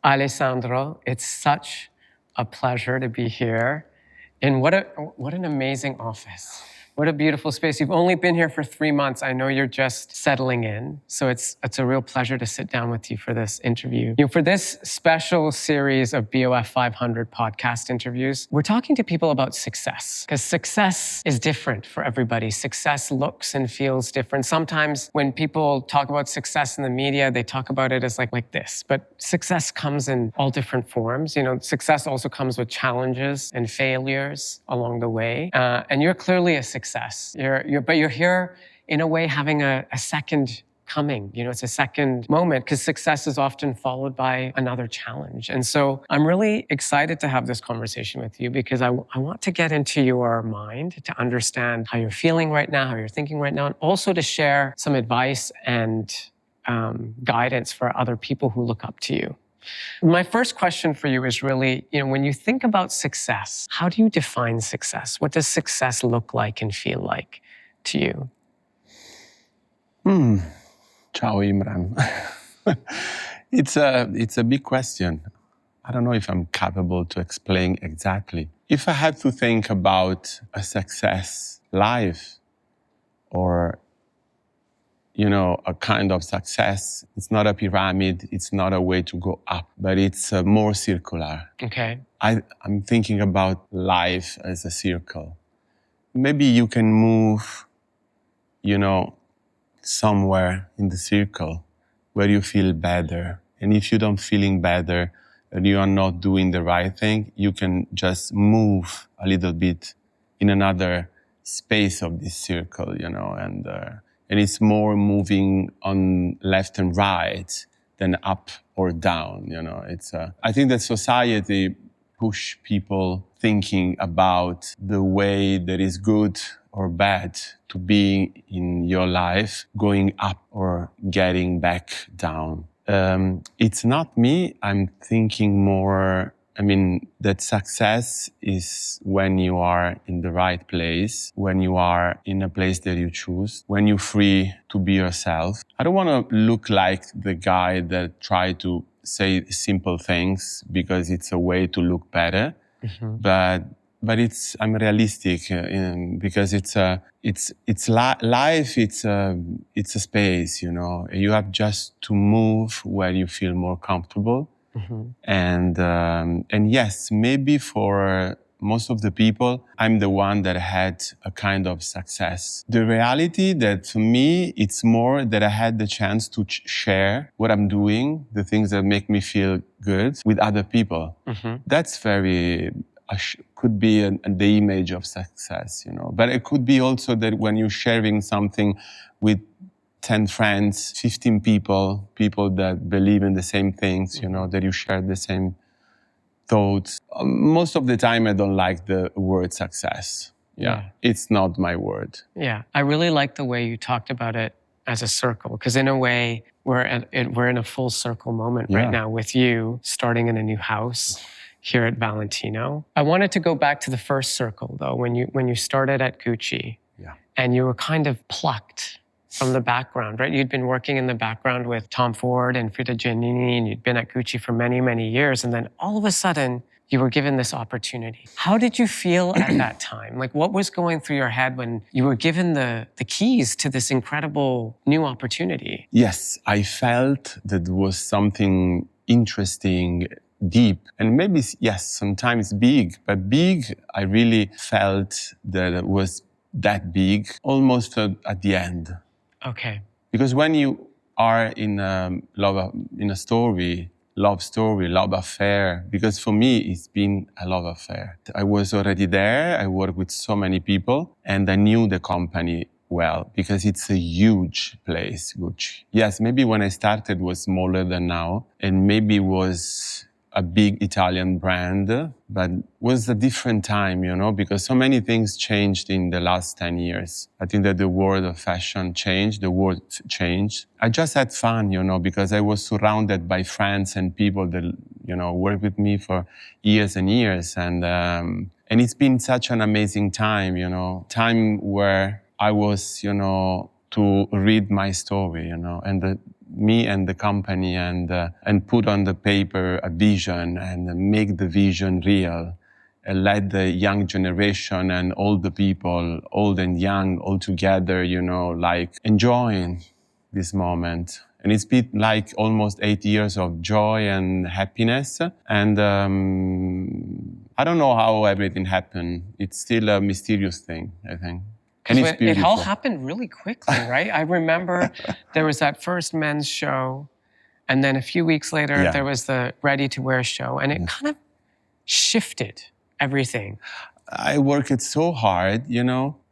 Alessandro, it's such a pleasure to be here. And what an amazing office. What a beautiful space. You've only been here for 3 months. I know you're just settling in. So it's a real pleasure to sit down with you for this interview. For this special series of BoF 500 podcast interviews, we're talking to people about success, because success is different for everybody. Success looks and feels different. Sometimes when people talk about success in the media, they talk about it as like this, but success comes in all different forms. Success also comes with challenges and failures along the way. And you're clearly a success. But you're here in a way having a second coming. It's a second moment, because success is often followed by another challenge. And so I'm really excited to have this conversation with you, because I want to get into your mind to understand how you're feeling right now, how you're thinking right now, and also to share some advice and guidance for other people who look up to you. My first question for you is really, when you think about success, how do you define success? What does success look like and feel like to you? Ciao, Imran. It's a big question. I don't know if I'm capable to explain exactly. If I had to think about a success life, or a kind of success, it's not a pyramid, it's not a way to go up, but it's more circular. Okay. I'm thinking about life as a circle. Maybe you can move, somewhere in the circle where you feel better. And if you don't feeling better and you are not doing the right thing, you can just move a little bit in another space of this circle, and it's more moving on left and right than up or down. I think that society push people thinking about the way that is good or bad to be in your life, going up or getting back down. It's not me. I'm thinking more, that success is when you are in the right place, when you are in a place that you choose, when you're free to be yourself. I don't want to look like the guy that try to say simple things because it's a way to look better. Mm-hmm. But I'm realistic because life. It's a space, You have just to move where you feel more comfortable. Mm-hmm. And yes, maybe for most of the people, I'm the one that had a kind of success. The reality that for me, it's more that I had the chance to share what I'm doing, the things that make me feel good with other people. Mm-hmm. That's could be the image of success, But it could be also that when you're sharing something with 10 friends, 15 people that believe in the same things, that you share the same thoughts. Most of the time, I don't like the word success. Yeah. It's not my word. Yeah. I really like the way you talked about it as a circle, because in a way, we're in a full circle moment right now with you starting in a new house here at Valentino. I wanted to go back to the first circle, though, when you started at Gucci, and you were kind of plucked from the background, right? You'd been working in the background with Tom Ford and Frida Giannini, and you'd been at Gucci for many, many years. And then all of a sudden, you were given this opportunity. How did you feel at that time? What was going through your head when you were given the keys to this incredible new opportunity? Yes, I felt that there was something interesting, deep, and maybe, yes, sometimes big, but big, I really felt that it was that big, almost at the end. Okay. Because when you are in a love story, love affair, because for me, it's been a love affair. I was already there. I worked with so many people, and I knew the company well, because it's a huge place, Gucci. Yes, maybe when I started it was smaller than now, and maybe was a big Italian brand, but was a different time, because so many things changed in the last 10 years. I think that the world of fashion changed, the world changed. I just had fun, because I was surrounded by friends and people that, worked with me for years and years. And it's been such an amazing time, time where I was, to read my story, and me and the company and put on the paper a vision and make the vision real. And let the young generation and all the people, old and young, all together, like enjoying this moment. And it's been like almost 8 years of joy and happiness. And I don't know how everything happened. It's still a mysterious thing, I think. And it's It beautiful. all happened really quickly, right? I remember there was that first men's show, and then a few weeks later, there was the ready-to-wear show, and it kind of shifted everything. I worked so hard,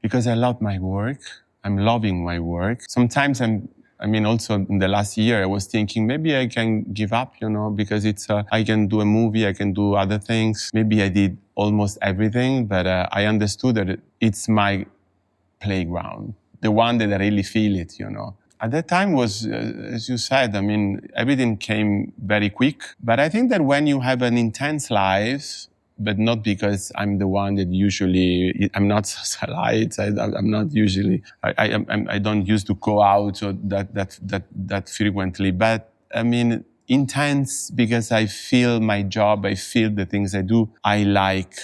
because I love my work. I'm loving my work. Sometimes also in the last year, I was thinking maybe I can give up, because I can do a movie, I can do other things. Maybe I did almost everything, but I understood that it's my playground, the one that I really feel it, At that time was, as you said, everything came very quick. But I think that when you have an intense life, but not because I'm the one that usually, I'm not socialite, I'm not usually, I don't used to go out or that frequently, but intense because I feel my job, I feel the things I do. I like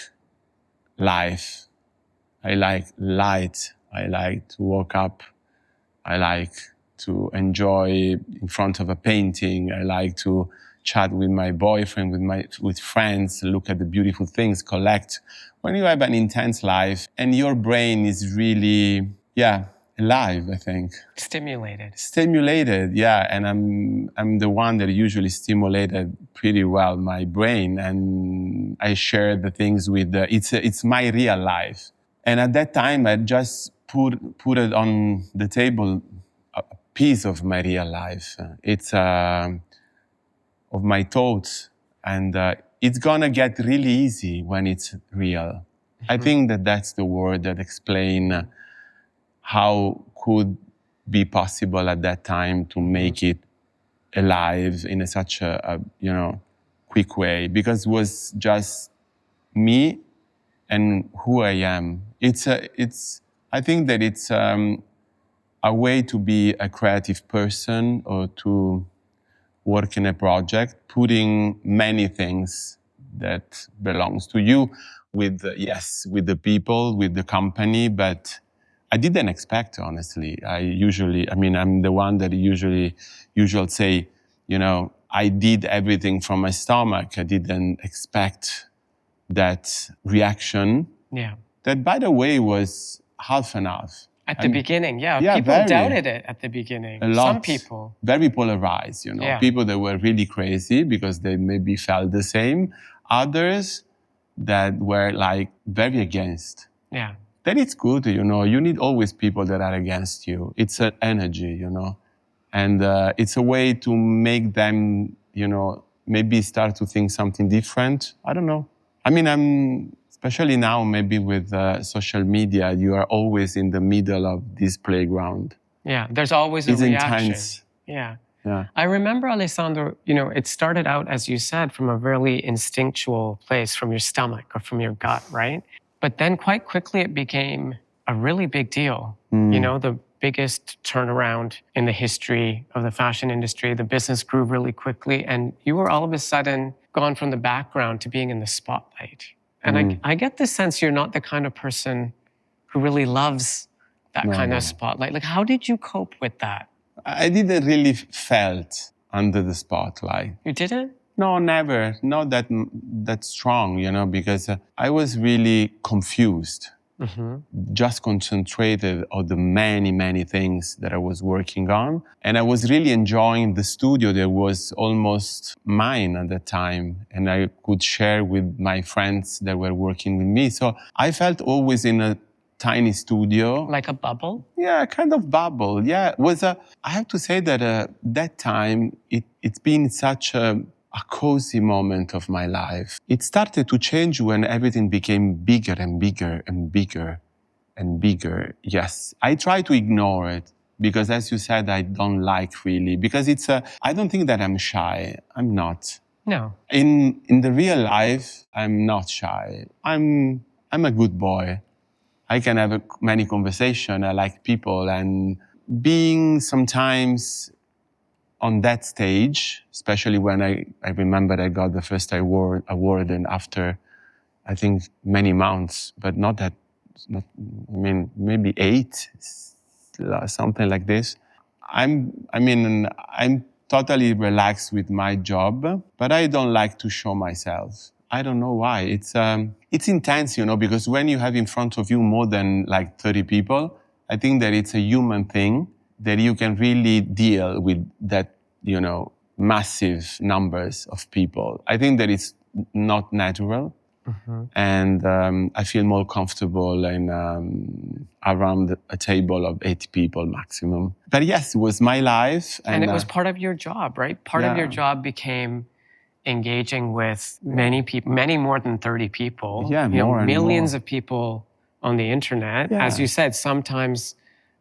life. I like light. I like to wake up. I like to enjoy in front of a painting. I like to chat with my boyfriend, with friends, look at the beautiful things, collect. When you have an intense life and your brain is really, alive, I think. Stimulated, yeah. And I'm the one that usually stimulated pretty well my brain, and I share the things with it's my real life. And at that time, I just put it on the table, a piece of my real life. It's of my thoughts, and it's gonna get really easy when it's real. Mm-hmm. I think that's the word that explain how could be possible at that time to make it alive in such a quick way, because it was just me and who I am. I think that it's a way to be a creative person or to work in a project, putting many things that belongs to you with the people, with the company, but I didn't expect, honestly. I'm the one that usually say, I did everything from my stomach. I didn't expect that reaction. Yeah. That, by the way, was half and half. At the beginning, people doubted it at the beginning. A lot. Some people. Very polarized, People that were really crazy because they maybe felt the same. Others that were like very against. Yeah. Then it's good, You need always people that are against you. It's an energy, And it's a way to make them, maybe start to think something different. I don't know. Especially now, maybe with social media, you are always in the middle of this playground. Yeah, there's always a reaction. Intense. Yeah. I remember, Alessandro, it started out, as you said, from a really instinctual place, from your stomach or from your gut, right? But then quite quickly it became a really big deal. The biggest turnaround in the history of the fashion industry. The business grew really quickly, and you were all of a sudden gone from the background to being in the spotlight. And I get the sense you're not the kind of person who really loves that kind of spotlight. Like, how did you cope with that? I didn't really felt under the spotlight. You didn't? No, never. Not that strong, because I was really confused. Mm-hmm. Just concentrated on the many, many things that I was working on. And I was really enjoying the studio that was almost mine at that time. And I could share with my friends that were working with me. So I felt always in a tiny studio. Like a bubble? Yeah, kind of bubble. Yeah, I have to say that that time, it's been such a cozy moment of my life. It started to change when everything became bigger and bigger and bigger and bigger. Yes, I try to ignore it because, as you said, I don't like really, because I don't think that I'm shy. I'm not. No. In the real life, I'm not shy. I'm a good boy. I can have many conversations. I like people, and being sometimes on that stage, especially when I remember I got the first award, and after, I think, many months, but not that, maybe 8, something like this. I'm totally relaxed with my job, but I don't like to show myself. I don't know why. It's intense, because when you have in front of you more than like 30 people, I think that it's a human thing that you can really deal with that, massive numbers of people. I think that it's not natural. Mm-hmm. And I feel more comfortable in around a table of 8 people maximum. But yes, it was my life. And it was part of your job, right? Part of your job became engaging with many people, many more than 30 people. Yeah, millions of people on the internet. Yeah. As you said, sometimes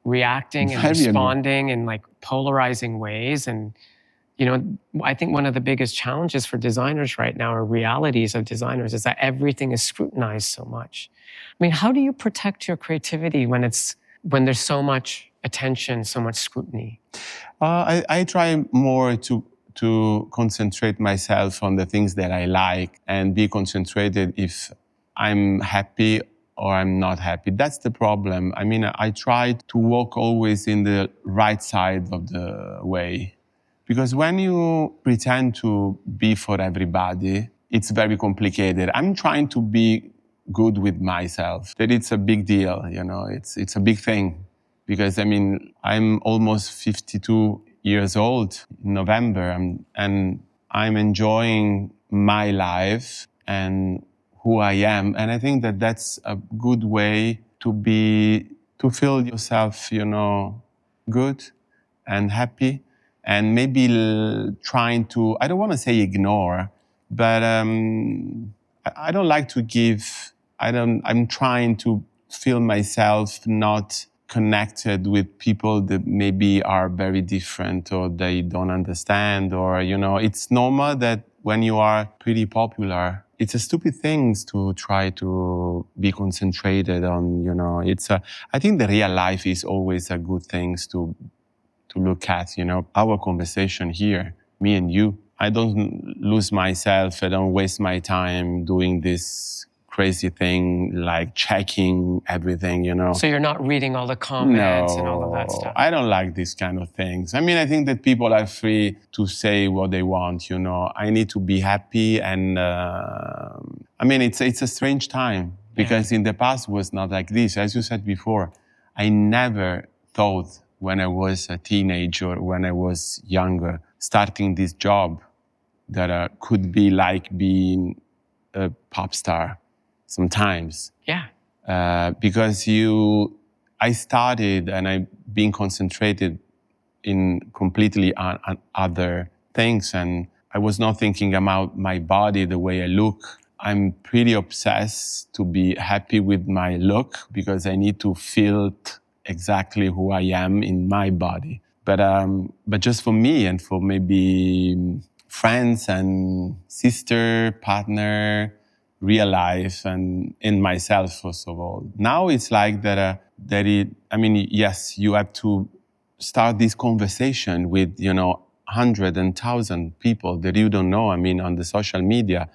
reacting and responding in like polarizing ways. And I think one of the biggest challenges for designers right now, or realities of designers, is that everything is scrutinized so much. I mean, how do you protect your creativity when there's so much attention, so much scrutiny? I try more to concentrate myself on the things that I like and be concentrated if I'm happy or I'm not happy. That's the problem. I mean, I try to walk always in the right side of the way. Because when you pretend to be for everybody, it's very complicated. I'm trying to be good with myself. That it's a big deal, it's a big thing. Because I'm almost 52 years old in November, and I'm enjoying my life and who I am. And I think that that's a good way to feel yourself, good and happy. And maybe trying to, I don't want to say ignore, but I don't like to give, I'm trying to feel myself not connected with people that maybe are very different or they don't understand, or, it's normal that when you are pretty popular, it's a stupid thing to try to be concentrated on, I think the real life is always a good thing to look at, our conversation here, me and you. I don't lose myself. I don't waste my time doing this crazy thing, like checking everything, So you're not reading all the comments and all of that stuff? I don't like these kind of things. I think that people are free to say what they want, I need to be happy. And it's a strange time because in the past was not like this. As you said before, I never thought when I was a teenager, when I was younger, starting this job that could be like being a pop star sometimes. Yeah. Because I started and I've been concentrated in completely on other things, and I was not thinking about my body, the way I look. I'm pretty obsessed to be happy with my look because I need to feel exactly who I am in my body. But just for me and for maybe friends and sister, partner, real life, and in myself, first of all. Now it's like yes, you have to start this conversation with, 100 and 1,000 people that you don't know, on the social media.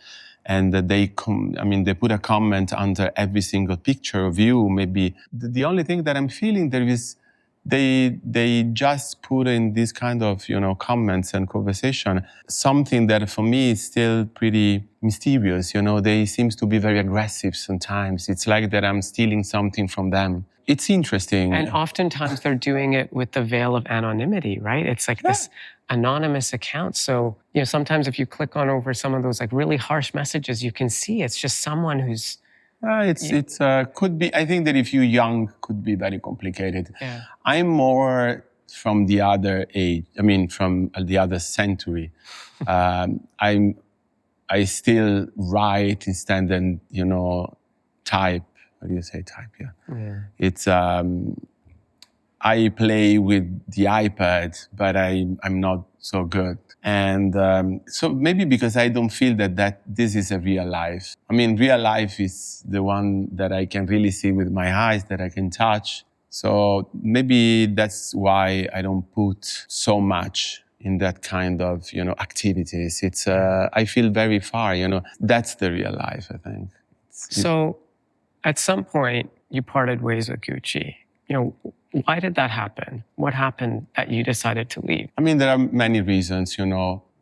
And they put a comment under every single picture of you. Maybe the only thing that I'm feeling there is they just put in this kind of, comments and conversation, something that for me is still pretty mysterious. They seem to be very aggressive sometimes. It's like that I'm stealing something from them. It's interesting. And oftentimes they're doing it with the veil of anonymity, right? It's like this anonymous account. So, sometimes if you click on over some of those like really harsh messages, you can see it's just someone who's... could be, I think that if you're young, could be very complicated. Yeah. I'm more from the other age, from the other century. I still write instead and, type. How do you say type? Yeah. It's, I play with the iPad, but I'm not so good. And so maybe because I don't feel that this is a real life. Real life is the one that I can really see with my eyes, that I can touch. So maybe that's why I don't put so much in that kind of, activities. It's, I feel very far, that's the real life, I think. So at some point you parted ways with Gucci. Why did that happen? What happened that you decided to leave? I mean, there are many reasons,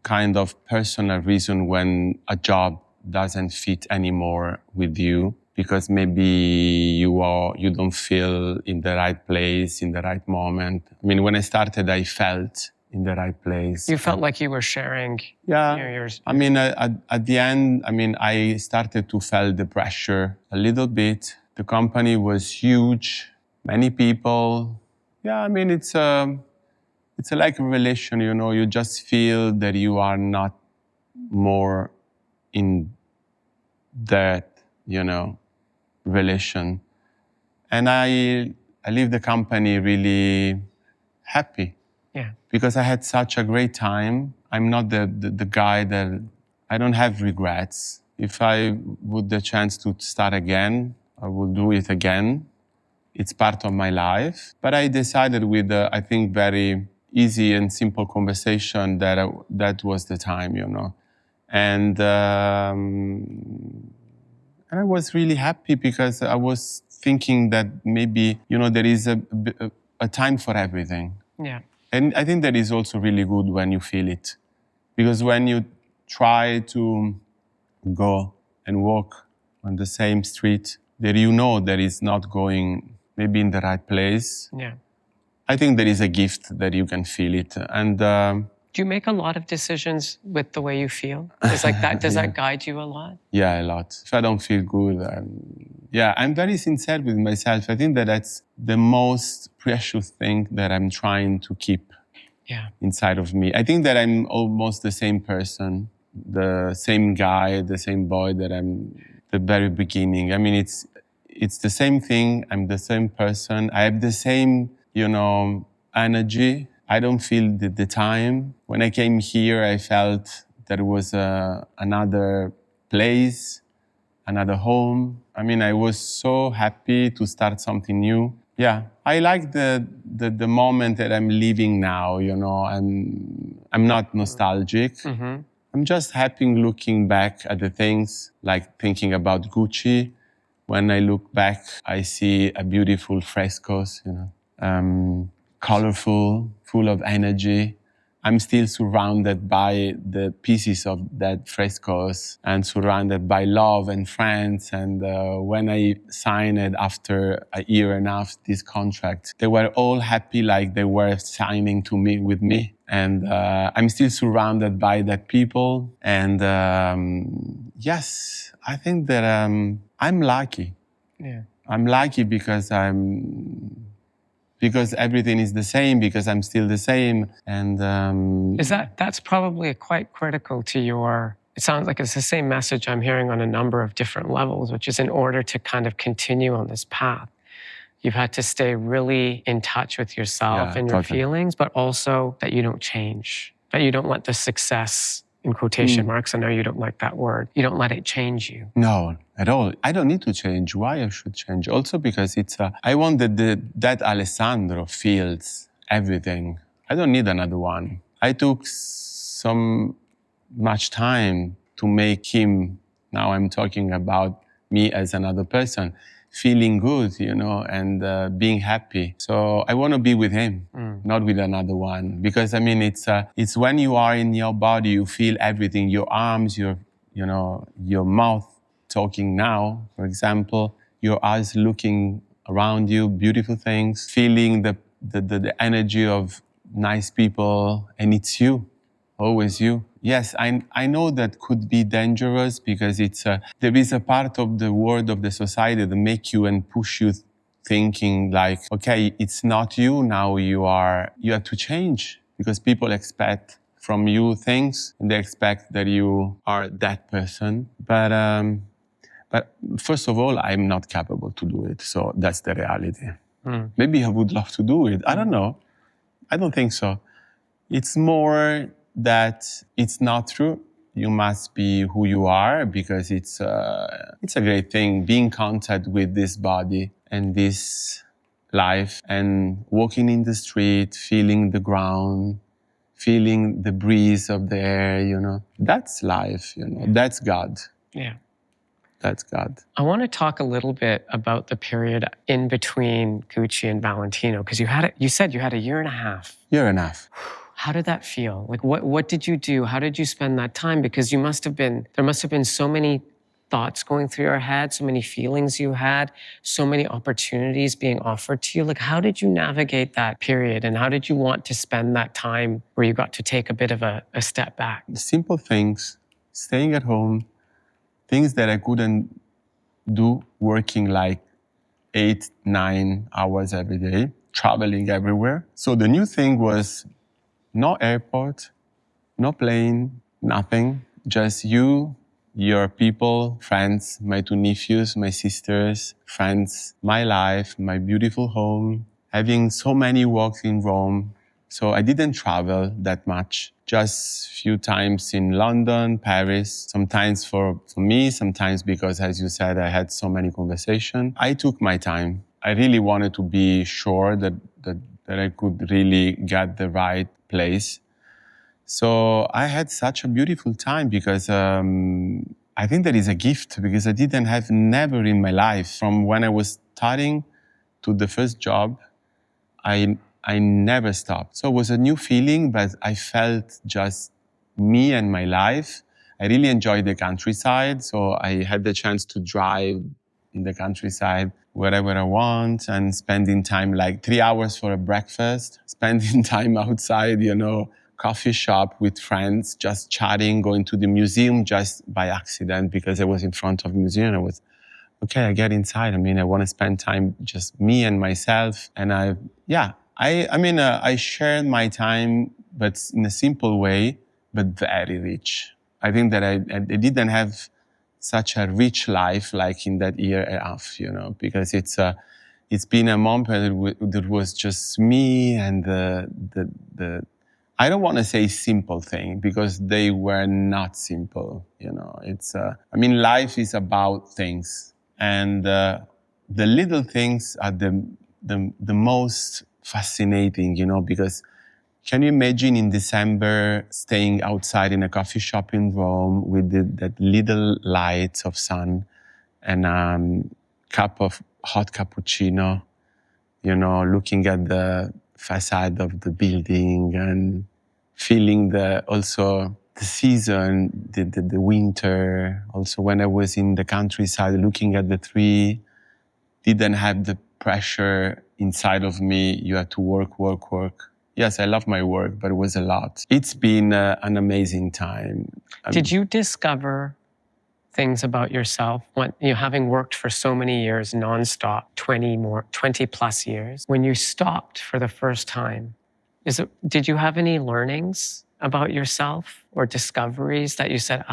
kind of personal reason when a job doesn't fit anymore with you, because maybe you don't feel in the right place, in the right moment. I mean, when I started, I felt in the right place. You felt like you were sharing. Yeah. I mean, at the end, I started to feel the pressure a little bit. The company was huge, many people. Yeah, I mean, it's like a relation, you just feel that you are not more in that, relation. And I leave the company really happy. Yeah. Because I had such a great time. I'm not the guy that, I don't have regrets. If I would the chance to start again, I will do it again. It's part of my life. But I decided with, I think, very easy and simple conversation that was the time, And I was really happy because I was thinking that maybe, there is a time for everything. Yeah. And I think that is also really good when you feel it. Because when you try to go and walk on the same street that that is not going maybe in the right place, Yeah. I think there is a gift that you can feel it. And do you make a lot of decisions with the way you feel? Does that guide you a lot? Yeah, a lot. If I don't feel good, I'm very sincere with myself. I think that that's the most precious thing that I'm trying to keep inside of me. I think that I'm almost the same person, the same guy, the same boy that I'm the very beginning. I mean, it's the same thing. I'm the same person. I have the same, energy. I don't feel the time. When I came here, I felt there was another place, another home. I mean, I was so happy to start something new. Yeah, I like the moment that I'm living now, I'm not nostalgic. Mm-hmm. I'm just happy looking back at the things, like thinking about Gucci. When I look back, I see a beautiful frescoes, colorful, full of energy. I'm still surrounded by the pieces of that frescoes and surrounded by love and friends. And when I signed it after a year and a half, this contract, they were all happy like they were signing with me. And I'm still surrounded by that people. And yes, I think that I'm lucky. Yeah. I'm lucky because everything is the same, because I'm still the same. And that's probably quite critical to it sounds like it's the same message I'm hearing on a number of different levels, which is in order to kind of continue on this path, you've had to stay really in touch with yourself and your feelings, but also that you don't change, that you don't let the success, in quotation marks, I know you don't like that word, you don't let it change you. No, at all. I don't need to change. Why I should change? Also because I want that Alessandro feels everything. I don't need another one. I took much time to make him, now I'm talking about me as another person, feeling good, and being happy. So I want to be with him, not with another one. Because I mean, it's when you are in your body, you feel everything, your arms, your mouth talking now, for example, your eyes looking around you, beautiful things, feeling the energy of nice people, and it's you, always you. Yes, I know that could be dangerous because there is a part of the world of the society that make you and push you thinking like, okay, it's not you, now you have to change because people expect from you things and they expect that you are that person. But first of all, I'm not capable to do it. So that's the reality. Maybe I would love to do it. I don't know. I don't think so. It's more that it's not true. You must be who you are because it's a great thing, being in contact with this body and this life and walking in the street, feeling the ground, feeling the breeze of the air, That's life, That's God. Yeah. That's God. I want to talk a little bit about the period in between Gucci and Valentino, because you said you had a year and a half. Year and a half. How did that feel? Like, what did you do? How did you spend that time? Because there must have been so many thoughts going through your head, so many feelings you had, so many opportunities being offered to you. Like, how did you navigate that period? And how did you want to spend that time where you got to take a bit of a step back? Simple things, staying at home, things that I couldn't do working like 8, 9 hours every day, traveling everywhere. So the new thing was no airport, no plane, nothing. Just you, your people, friends, my 2 nephews, my sisters, friends, my life, my beautiful home, having so many walks in Rome. So I didn't travel that much, just few times in London, Paris, sometimes for me, sometimes because, as you said, I had so many conversations. I took my time. I really wanted to be sure that I could really get the right place. So I had such a beautiful time because I think that is a gift, because I didn't have never in my life, from when I was starting to the first job, I never stopped. So it was a new feeling, but I felt just me and my life. I really enjoyed the countryside. So I had the chance to drive in the countryside wherever I want, and spending time like 3 hours for a breakfast, spending time outside, coffee shop with friends, just chatting, going to the museum just by accident because I was in front of the museum. I was, okay, I get inside. I want to spend time just me and myself. And I shared my time, but in a simple way, but very rich. I think that I didn't have such a rich life like in that year and a half, because it's been a moment that was just me and the I don't want to say simple thing, because they were not simple, It's life is about things, and the little things are the most fascinating, because can you imagine in December staying outside in a coffee shop in Rome with that little light of sun and a cup of hot cappuccino, looking at the facade of the building and feeling also the season, the winter. Also, when I was in the countryside, looking at the tree, didn't have the pressure inside of me. You had to work. Yes, I love my work, but it was a lot. It's been an amazing time. Did you discover things about yourself when having worked for so many years nonstop, 20 plus years, when you stopped for the first time? Did you have any learnings about yourself or discoveries that you said,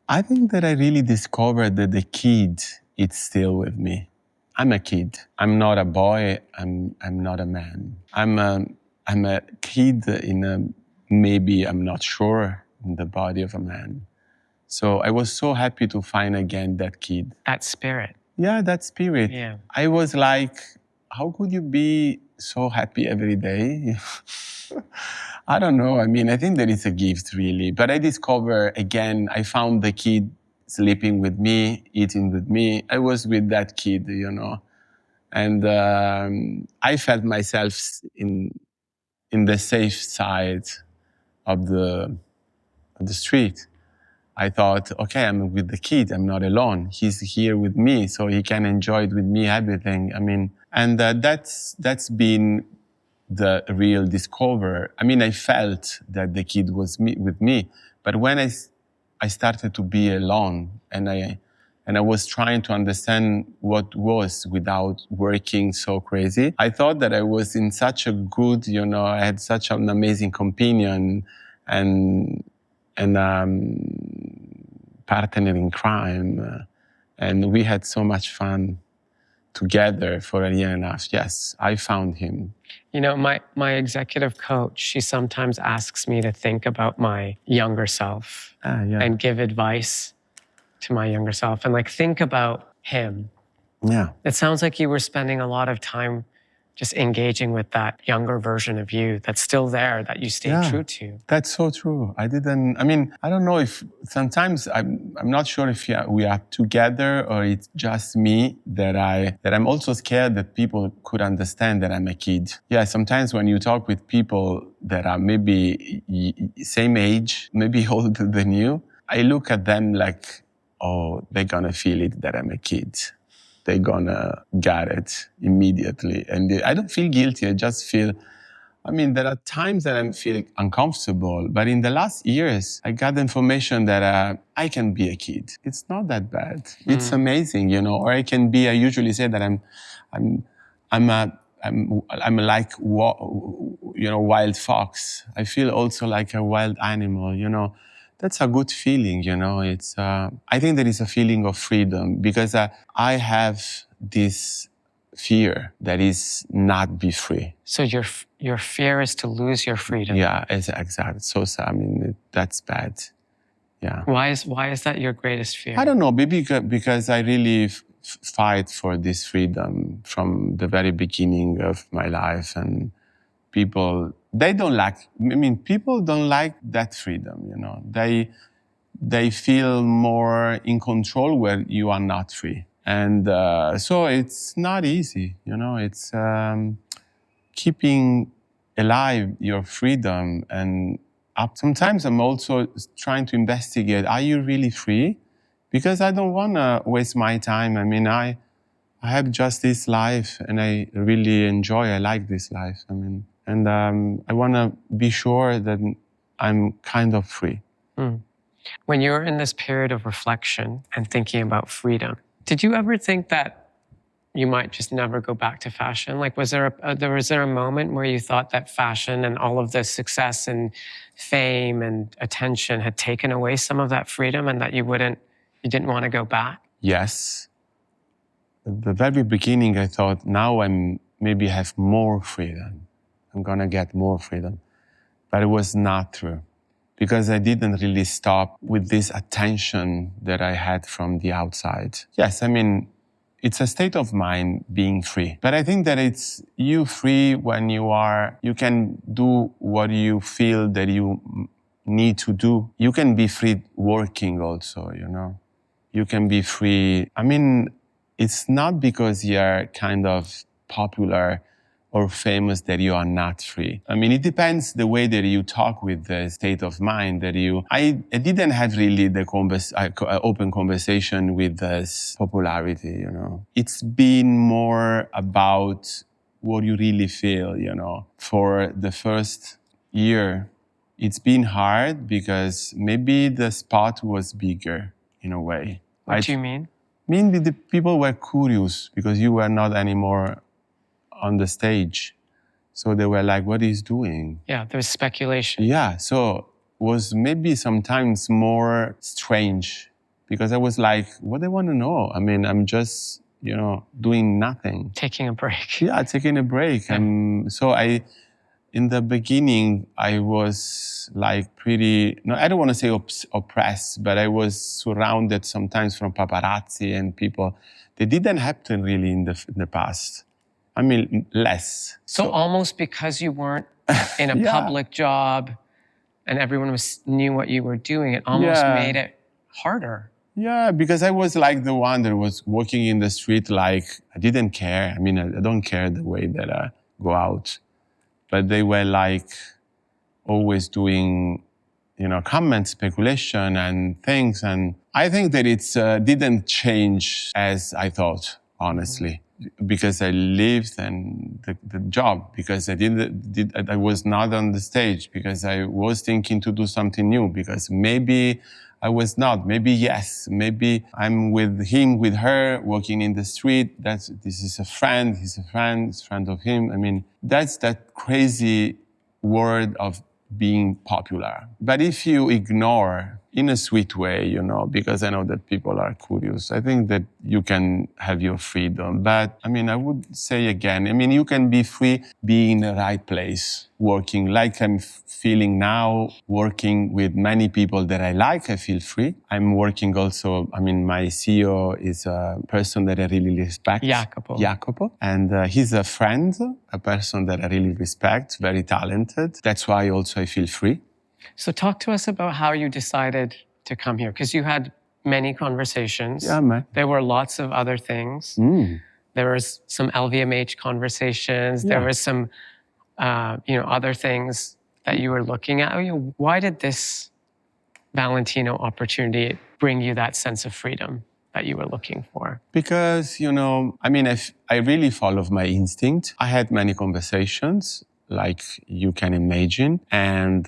I think that I really discovered that the kid is still with me. I'm a kid. I'm not a boy. I'm not a man. I'm a kid maybe, I'm not sure, in the body of a man. So I was so happy to find again that kid. That spirit. Yeah, that spirit. Yeah. I was like, how could you be so happy every day? I don't know. I think that it's a gift, really. But I discovered, again, I found the kid sleeping with me, eating with me. I was with that kid, And I felt myself in the safe side of the street. I thought, okay, I'm with the kid. I'm not alone. He's here with me, so he can enjoy it with me, everything. And that's been the real discover. I felt that the kid was with me, but when I started to be alone, and I was trying to understand what was without working so crazy, I thought that I was in such a good, I had such an amazing companion and partner in crime, and we had so much fun together for a year and a half. Yes, I found him. My executive coach, she sometimes asks me to think about my younger self and give advice to my younger self and think about him. Yeah. It sounds like you were spending a lot of time just engaging with that younger version of you that's still there, that you stayed true to. That's so true. I don't know if sometimes I'm not sure if we are together or it's just me that I'm also scared that people could understand that I'm a kid. Yeah, sometimes when you talk with people that are maybe same age, maybe older than you, I look at them like, oh, they're gonna feel it that I'm a kid. They're gonna get it immediately. And I don't feel guilty. I just feel, there are times that I feel uncomfortable, but in the last years, I got the information that I can be a kid. It's not that bad. It's amazing, or I usually say that I'm like, wild fox. I feel also like a wild animal, That's a good feeling, It's, I think there is a feeling of freedom because I have this fear that is not be free. So your fear is to lose your freedom. Yeah, exactly. So that's bad. Yeah. Why is that your greatest fear? I don't know. Maybe because I really fight for this freedom from the very beginning of my life, and people don't like that freedom. They feel more in control where you are not free. And so it's not easy, It's keeping alive your freedom. And sometimes I'm also trying to investigate, are you really free? Because I don't want to waste my time. I have just this life and I really I like this life. And I want to be sure that I'm kind of free. When you're in this period of reflection and thinking about freedom, did you ever think that you might just never go back to fashion? Like, was there a moment where you thought that fashion and all of the success and fame and attention had taken away some of that freedom and that you didn't want to go back? Yes. At the very beginning, I thought, now I'm maybe have more freedom. I'm going to get more freedom. But it was not true. Because I didn't really stop with this attention that I had from the outside. Yes, it's a state of mind being free. But I think that it's you free when you can do what you feel that you need to do. You can be free working also, You can be free. It's not because you're kind of popular or famous that you are not free. It depends the way that you talk with the state of mind that I didn't have really the open conversation with this popularity, It's been more about what you really feel, For the first year, it's been hard because maybe the spot was bigger in a way. What do you mean? The people were curious because you were not anymore on the stage. So they were like, what is doing? Yeah, there was speculation. Yeah, so was maybe sometimes more strange because I was like, what do they want to know? I'm just, doing nothing. Taking a break. Yeah, taking a break. Yeah. So in the beginning, I was like I don't want to say oppressed, but I was surrounded sometimes from paparazzi and people. They didn't happen really in the past. Less. So almost because you weren't in a public job and everyone knew what you were doing, it almost made it harder. Yeah, because I was like the one that was walking in the street like I didn't care. I don't care the way that I go out. But they were like always doing, comment, speculation and things. And I think that it didn't change as I thought, honestly. Because I lived and the job, because I was not on the stage, because I was thinking to do something new, because maybe I was not, maybe yes, maybe I'm with him, with her, walking in the street. This is a friend, he's a friend, it's a friend of him. That's that crazy word of being popular. But if you ignore in a sweet way, because I know that people are curious. I think that you can have your freedom. But I mean, I would say again, I mean, you can be free being in the right place, working like I'm feeling now, working with many people that I like, I feel free. I'm working also, I mean, my CEO is a person that I really respect. Jacopo. And he's a friend, a person that I really respect, very talented. That's why also I feel free. So talk to us about how you decided to come here, because you had many conversations. Yeah, man. There were lots of other things. There was some LVMH conversations. Yeah. There was some, other things that you were looking at. Why did this Valentino opportunity bring you that sense of freedom that you were looking for? Because, I mean, I really followed my instinct. I had many conversations, like you can imagine, and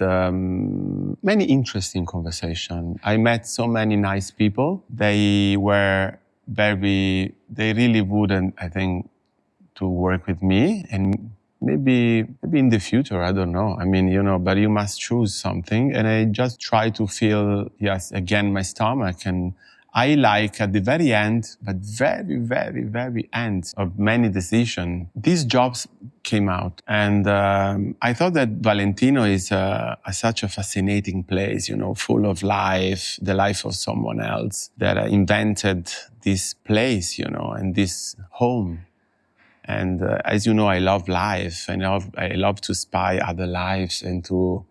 many interesting conversations. I met so many nice people. They really wouldn't, I think, to work with me. And maybe in the future, I don't know. I mean, but you must choose something. And I just try to feel, yes, again, my stomach. And I like at the very end, but very, very, very end of many decisions, these jobs came out. And I thought that Valentino is such a fascinating place, full of life, the life of someone else that invented this place, and this home. And as you know, I love life, and I love to spy other lives and to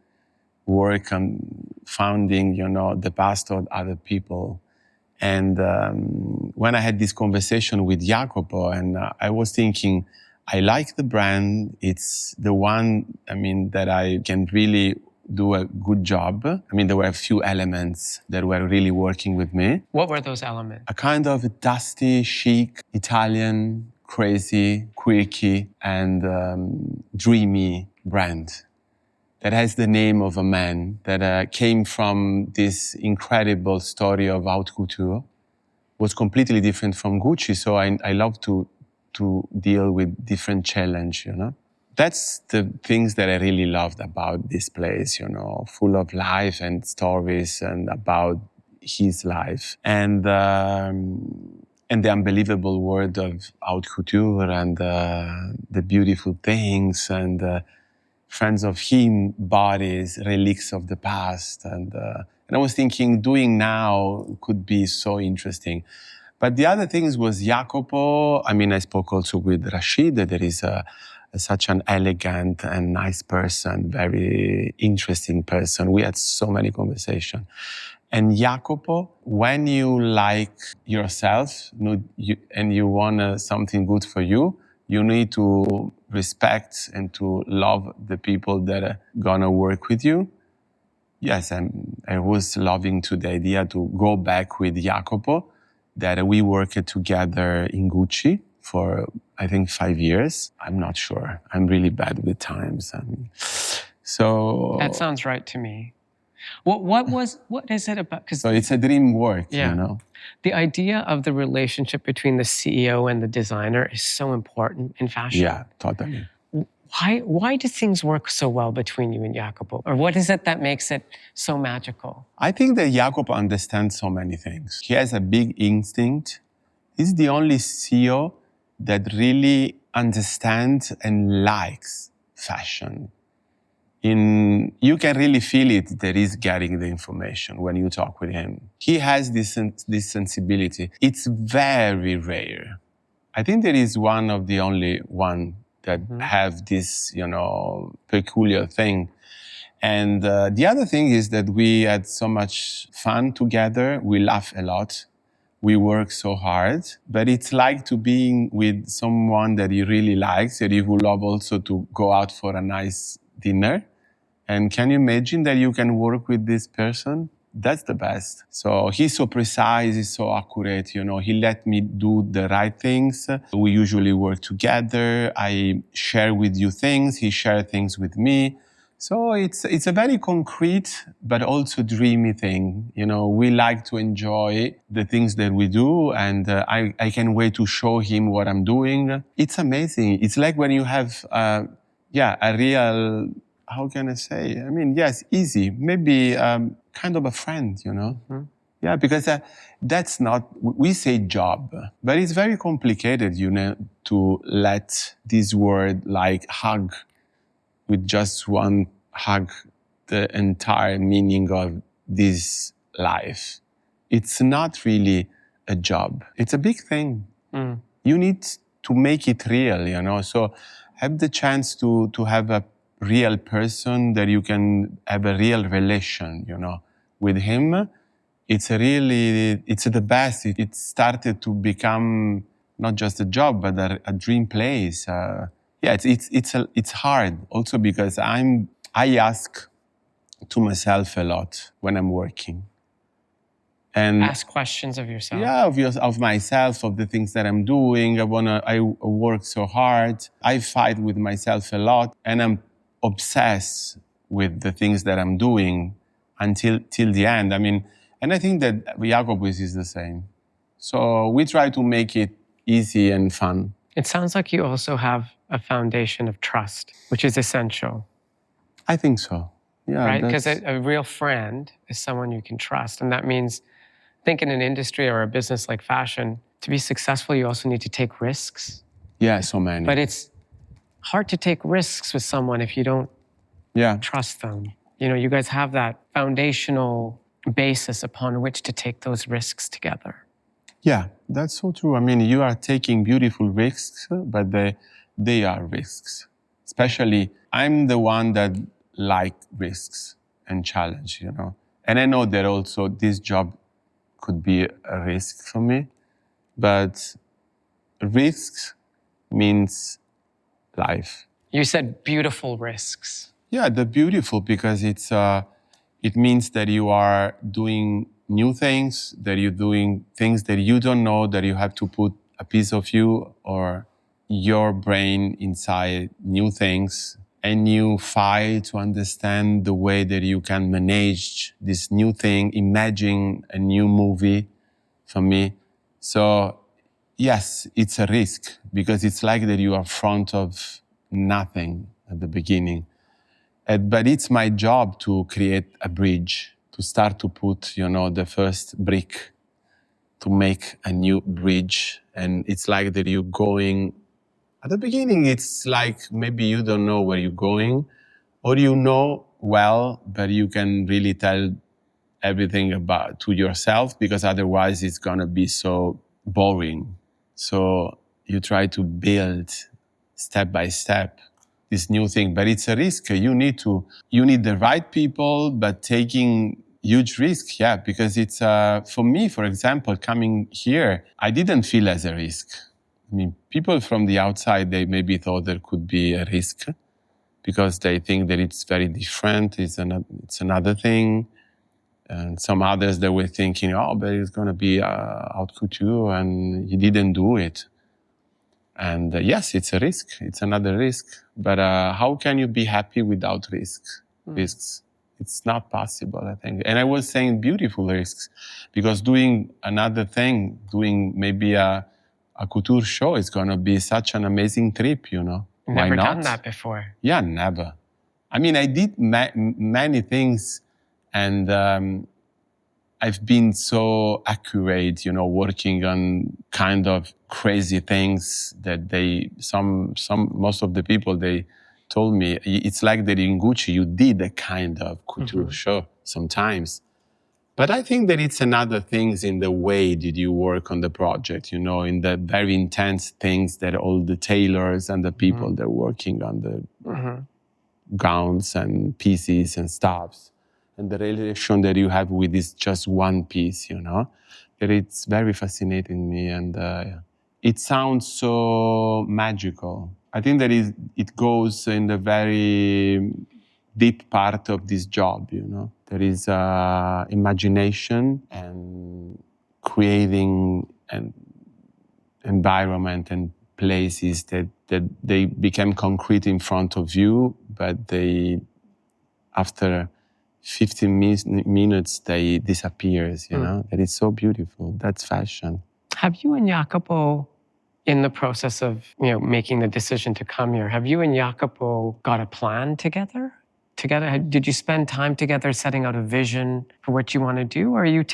work on founding, the past of other people. And when I had this conversation with Jacopo, and I was thinking, I like the brand. It's the one, I mean, that I can really do a good job. I mean, there were a few elements that were really working with me. What were those elements? A kind of dusty, chic, Italian, crazy, quirky, and dreamy brand that has the name of a man that came from this incredible story of haute couture, was completely different from Gucci. So I love to deal with different challenge, That's the things that I really loved about this place, full of life and stories and about his life. And the unbelievable world of haute couture and the beautiful things and friends of him, bodies, relics of the past. And I was thinking doing now could be so interesting. But the other things was Jacopo. I mean, I spoke also with Rashid. There is such an elegant and nice person, very interesting person. We had so many conversations. And Jacopo, when you like yourself and you want something good for you, you need to respect and to love the people that are gonna work with you. Yes, I was loving to the idea to go back with Jacopo, that we worked together in Gucci for, I think, 5 years. I'm not sure. I'm really bad with times. So that sounds right to me. What is it about? So it's a dream work, The idea of the relationship between the CEO and the designer is so important in fashion. Yeah, totally. Why do things work so well between you and Jacopo? Or what is it that makes it so magical? I think that Jacopo understands so many things. He has a big instinct. He's the only CEO that really understands and likes fashion. You can really feel it that he's getting the information when you talk with him. He has this sensibility. It's very rare. I think there is one of the only one that have this, peculiar thing. And the other thing is that we had so much fun together. We laugh a lot. We work so hard. But it's like to be with someone that you really like, that you would love also to go out for a nice dinner. And can you imagine that you can work with this person? That's the best. So he's so precise, he's so accurate, he let me do the right things. We usually work together. I share with you things, he shares things with me. So it's a very concrete, but also dreamy thing. We like to enjoy the things that we do, and I can't wait to show him what I'm doing. It's amazing. It's like when you have, a real, how can I say? I mean, yes, easy. Maybe kind of a friend, you know? Yeah, because that's not, we say job, but it's very complicated, you know, to let this word like hug, with just one hug, the entire meaning of this life. It's not really a job. It's a big thing. You need to make it real, you know? So have the chance to have a real person that you can have a real relation, you know, with him. It's the best. It started to become not just a job, but a dream place. It's hard also because I ask to myself a lot when I'm working. And Ask questions of yourself. yeah, of myself, of the things that I'm doing. I work so hard. I fight with myself a lot, and I'm obsessed with the things that I'm doing till the end. I mean, and I think that Jacobus is the same. So we try to make it easy and fun. It sounds like you also have a foundation of trust, which is essential. I think so. Yeah, right? Because a real friend is someone you can trust. And that means, I think in an industry or a business like fashion, to be successful, you also need to take risks. Yeah, so many. But it's hard to take risks with someone if you don't trust them. You know, you guys have that foundational basis upon which to take those risks together. Yeah, that's so true. I mean, you are taking beautiful risks, but they are risks. Especially, I'm the one that like risks and challenge, you know. And I know that also this job could be a risk for me, but risks means life. You said beautiful risks. Yeah, the beautiful, because it means that you are doing new things, that you're doing things that you don't know, that you have to put a piece of you or your brain inside new things, and you fight to understand the way that you can manage this new thing, imagine a new movie for me. So yes, it's a risk, because it's like that you are front of nothing at the beginning. But it's my job to create a bridge, to start to put, you know, the first brick to make a new bridge. And it's like that you're going, at the beginning, it's like maybe you don't know where you're going, or you know well, but you can really tell everything about to yourself, because otherwise it's gonna be so boring. So you try to build step by step this new thing, but it's a risk. You need the right people, but taking huge risk. Yeah, because it's, for me, for example, coming here, I didn't feel as a risk. I mean, people from the outside, they maybe thought there could be a risk because they think that it's very different. It's another thing. And some others, they were thinking, oh, but it's going to be haute couture, and you didn't do it. And yes, it's a risk. It's another risk. But how can you be happy without risks? It's not possible, I think. And I was saying beautiful risks, because doing another thing, doing maybe a couture show is going to be such an amazing trip, you know. Never done that before. Yeah, never. I mean, I did many things, and I've been so accurate, you know, working on kind of crazy things that most of the people, they told me, it's like that in Gucci, you did a kind of couture show sometimes. But I think that it's another things in the way that you work on the project, you know, in the very intense things that all the tailors and the people that are working on the gowns and pieces and stuffs, and the relation that you have with this just one piece, you know, that it's very fascinating me. And it sounds so magical. I think that it goes in the very deep part of this job, you know. There is imagination and creating an environment and places that they become concrete in front of you, but they, after 15 minutes, they disappears, you know. That is so beautiful. That's fashion. Have you and Jacopo, in the process of, you know, making the decision to come here, have you and Jacopo got a plan together? together? Did you spend time together setting out a vision for what you want to do? Or are you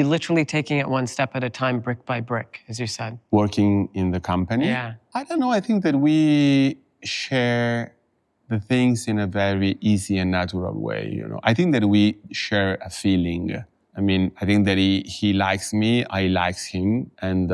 literally taking it one step at a time, brick by brick, as you said? Working in the company? Yeah. I don't know. I think that we share the things in a very easy and natural way, you know. I think that we share a feeling. I mean, I think that he likes me, I likes him, and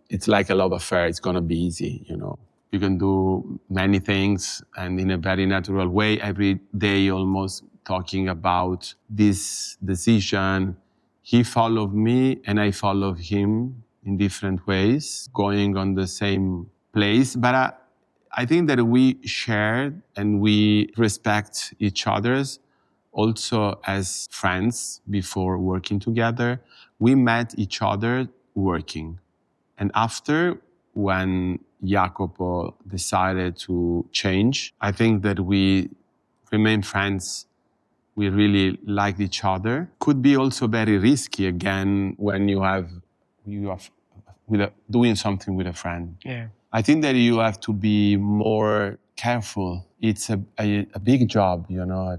it's like a love affair. It's gonna be easy, you know. You can do many things and in a very natural way every day, almost talking about this decision. He followed me and I followed him in different ways, going on the same place. But I think that we shared and we respect each other's also as friends before working together. We met each other working. And after, when Jacopo decided to change, I think that we remained friends. We really liked each other. Could be also very risky again when you are doing something with a friend. Yeah. I think that you have to be more careful. It's a big job, you know.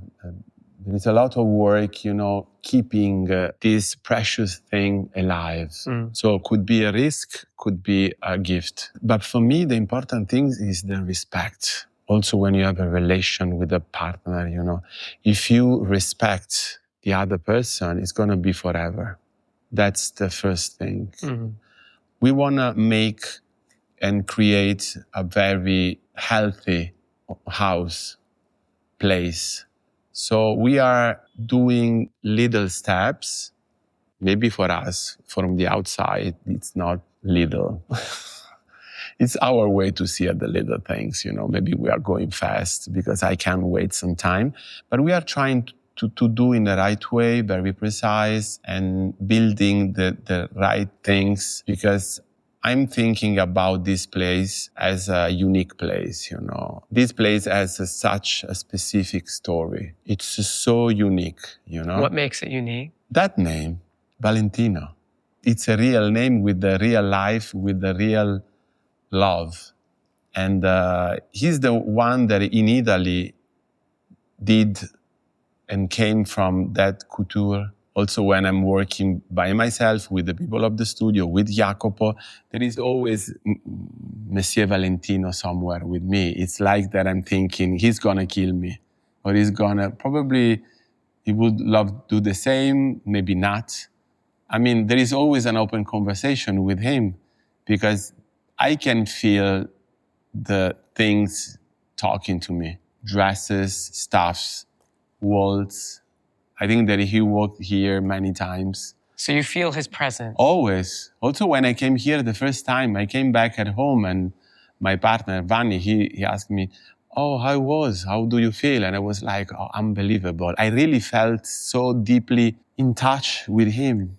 There is a lot of work, you know, keeping this precious thing alive. So could be a risk, could be a gift. But for me, the important thing is the respect. Also, when you have a relation with a partner, you know, if you respect the other person, it's going to be forever. That's the first thing. We want to make and create a very healthy house, place. So we are doing little steps. Maybe for us, from the outside, it's not little. It's our way to see at the little things, you know. Maybe we are going fast because I can't wait some time. But we are trying to do in the right way, very precise, and building the right things, because I'm thinking about this place as a unique place, you know. This place has such a specific story. It's so unique, you know. What makes it unique? That name, Valentino. It's a real name with the real life, with the real love. And he's the one that in Italy did and came from that couture. Also, when I'm working by myself with the people of the studio, with Jacopo, there is always Monsieur Valentino somewhere with me. It's like that I'm thinking he's gonna kill me, or he's gonna, probably he would love to do the same, maybe not. I mean, there is always an open conversation with him because I can feel the things talking to me. Dresses, stuffs, walls. I think that he walked here many times. So you feel his presence? Always. Also, when I came here the first time, I came back at home and my partner, Vanni, he asked me, oh, how do you feel? And I was like, oh, unbelievable. I really felt so deeply in touch with him.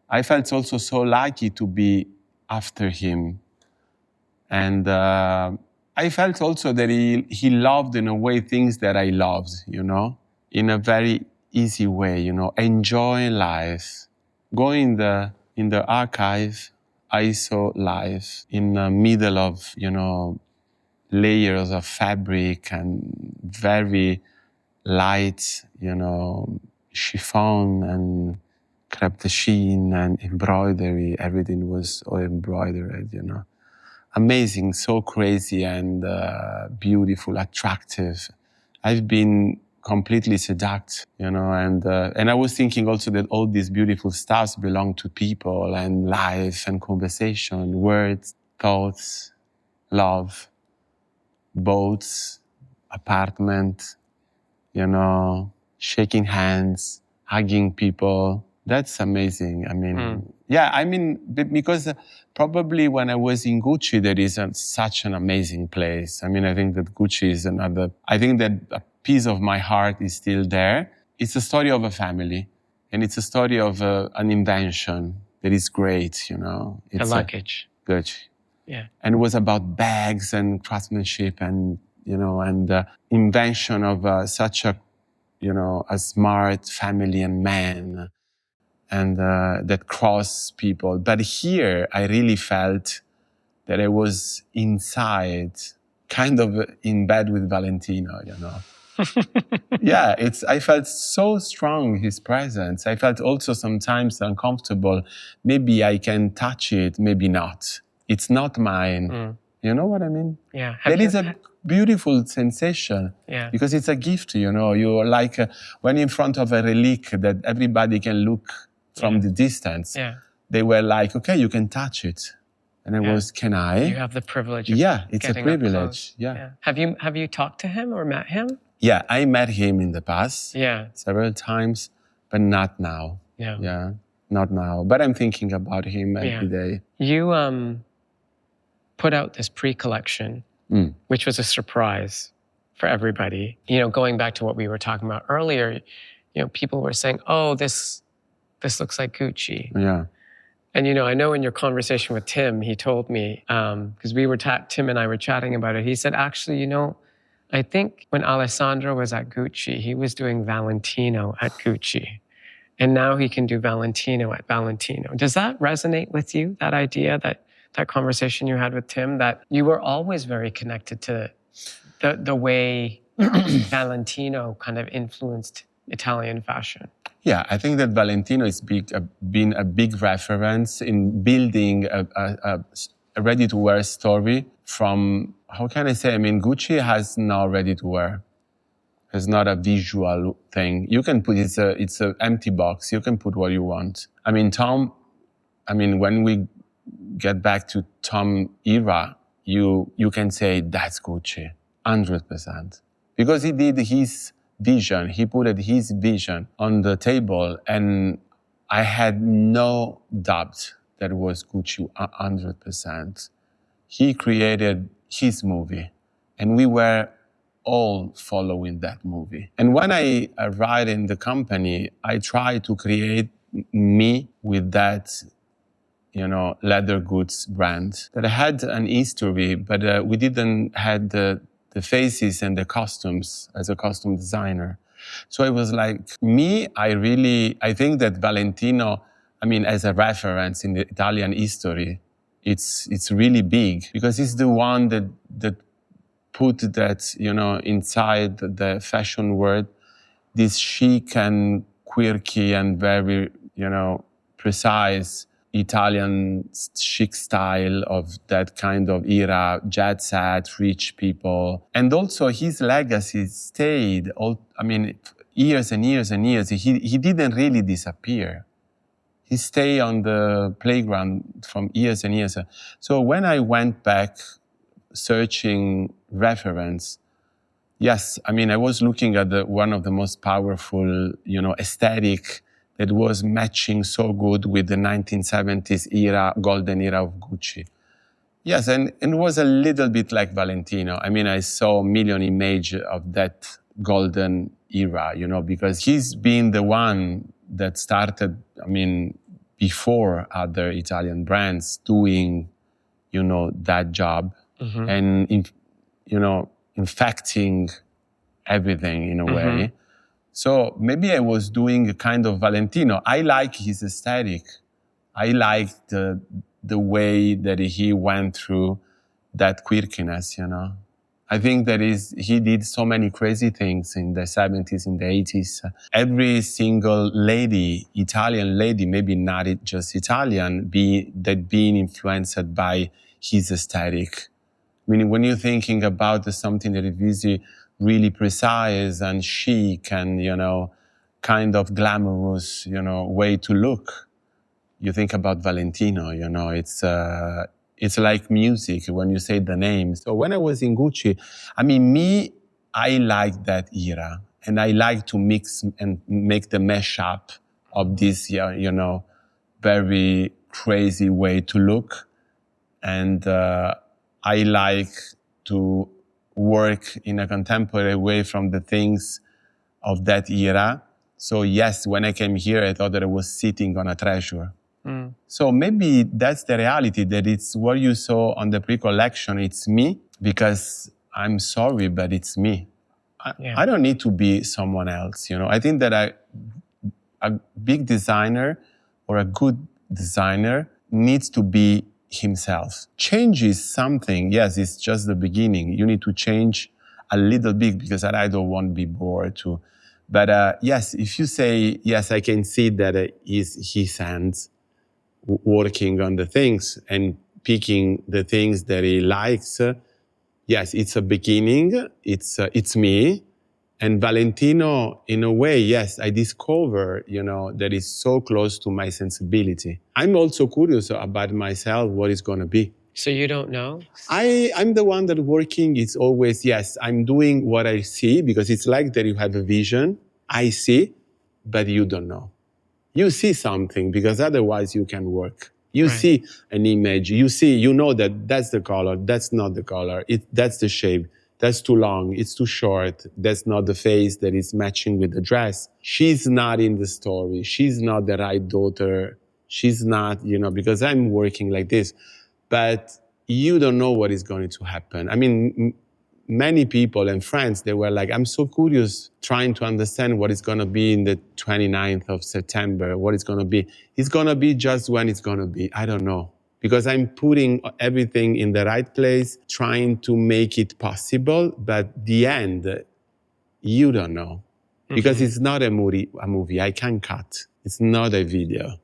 I felt also so lucky to be after him. And I felt also that he loved in a way things that I loved, you know, in a very easy way, you know, enjoy life. Go in the archive, I saw life in the middle of, you know, layers of fabric and very light, you know, chiffon and crepe de chine and embroidery. Everything was all embroidered, you know. Amazing, so crazy and beautiful, attractive. I've been completely seduced, you know, and I was thinking also that all these beautiful stuffs belong to people and life and conversation, words, thoughts, love, boats, apartment, you know, shaking hands, hugging people. That's amazing. I mean, yeah, I mean, because probably when I was in Gucci, there is such an amazing place. I mean, I think that Gucci is I think that a piece of my heart is still there. It's a story of a family, and it's a story of an invention that is great, you know. It's the luggage. Gucci. Yeah. And it was about bags and craftsmanship and, you know, and the invention of such a, you know, a smart family and man, and that cross people. But here I really felt that I was inside, kind of in bed with Valentino, you know. Yeah, I felt so strong his presence. I felt also sometimes uncomfortable. Maybe I can touch it, maybe not. It's not mine. You know what I mean? Yeah. That is a beautiful sensation. Yeah. Because it's a gift, You're like when in front of a relic that everybody can look from the distance. Yeah. They were like, okay, you can touch it. And I was, can I? You have the privilege of it's a getting up privilege. close. Yeah. Have you talked to him or met him? Yeah, I met him in the past. Yeah. Several times, but not now. Yeah. Yeah, not now. But I'm thinking about him every day. You put out this pre-collection, which was a surprise for everybody. Going back to what we were talking about earlier, people were saying, "Oh, this looks like Gucci." Yeah. And I know in your conversation with Tim, he told me, because Tim and I were chatting about it. He said, actually, I think when Alessandro was at Gucci, he was doing Valentino at Gucci. And now he can do Valentino at Valentino. Does that resonate with you, that idea, that conversation you had with Tim, that you were always very connected to the way Valentino kind of influenced Italian fashion? Yeah, I think that Valentino has been a big reference in building a ready-to-wear story from, how can I say, Gucci has no ready-to-wear. It's not a visual thing. You can put, it's an empty box. You can put what you want. Tom, when we get back to Tom era, you can say that's Gucci, 100%. Because he did his vision. He put his vision on the table, and I had no doubt that it was Gucci 100%. He created his movie, and we were all following that movie. And when I arrived in the company, I tried to create me with that, leather goods brand that had an history, but we didn't have the faces and the costumes as a costume designer. So it was like I think that Valentino, as a reference in the Italian history, it's really big because he's the one that put that, inside the fashion world, this chic and quirky and very, precise Italian chic style of that kind of era, jet set, rich people. And also his legacy stayed, years and years and years. He didn't really disappear. He stayed on the playground from years and years. So when I went back searching reference, yes, I was looking at one of the most powerful, aesthetic that was matching so good with the 1970s era, golden era of Gucci. Yes, and it was a little bit like Valentino. I saw a million images of that golden era, because he's been the one that started, before other Italian brands doing, that job. Mm-hmm. And, infecting everything in a way. So maybe I was doing a kind of Valentino. I like his aesthetic. I like the way that he went through that quirkiness, I think that he did so many crazy things in the 70s, in the 80s. Every single lady, Italian lady, maybe not just Italian, being influenced by his aesthetic. When you're thinking about something that is really precise and chic and, kind of glamorous, way to look, you think about Valentino, it's like music when you say the name. So when I was in Gucci, I like that era. And I like to mix and make the mashup of this, very crazy way to look. And I like to work in a contemporary way from the things of that era. So yes, when I came here, I thought that I was sitting on a treasure. So maybe that's the reality, that it's what you saw on the pre-collection. It's me, because I'm sorry, but it's me. I don't need to be someone else. I think that a big designer or a good designer needs to be himself. Change is something, yes, it's just the beginning. You need to change a little bit because I don't want to be bored too. But yes, if you say, yes, I can see that his hands working on the things and picking the things that he likes. Yes, it's a beginning. It's me. And Valentino, in a way, yes, I discover, that is so close to my sensibility. I'm also curious about myself, what it's going to be. So you don't know? I'm the one that working is always, yes, I'm doing what I see, because it's like that you have a vision. I see, but you don't know. You see something because otherwise you can work. You Right. see an image, you know that that's the color, that's not the color, that's the shape, that's too long, it's too short, that's not the face that is matching with the dress. She's not in the story, she's not the right daughter, she's not, because I'm working like this. But you don't know what is going to happen. I mean, many people and friends, they were like, I'm so curious trying to understand what is going to be in the 29th of September, what it's going to be. It's going to be just when it's going to be. I don't know. Because I'm putting everything in the right place, trying to make it possible. But the end, you don't know. Because it's not a movie. I can cut. It's not a video.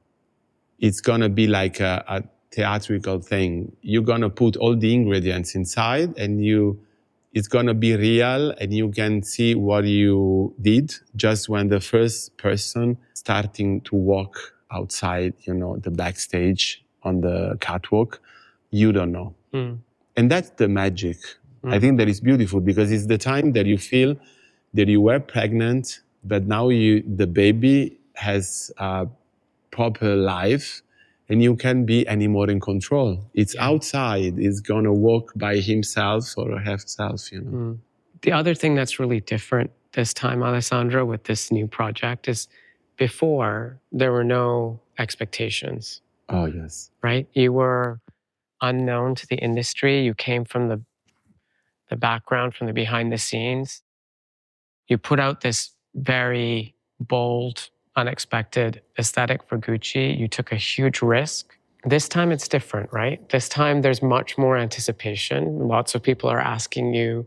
It's going to be like a theatrical thing. You're going to put all the ingredients inside and it's going to be real, and you can see what you did just when the first person starting to walk outside, the backstage on the catwalk, you don't know. And that's the magic. I think that is beautiful because it's the time that you feel that you were pregnant, but now the baby has a proper life, and you can't be any more in control. It's outside. It's going to walk by himself or herself, The other thing that's really different this time, Alessandro, with this new project is before there were no expectations. Oh, yes. Right? You were unknown to the industry. You came from the background, from the behind the scenes. You put out this very bold, unexpected aesthetic for Gucci. You took a huge risk. This time it's different, right? This time there's much more anticipation. Lots of people are asking you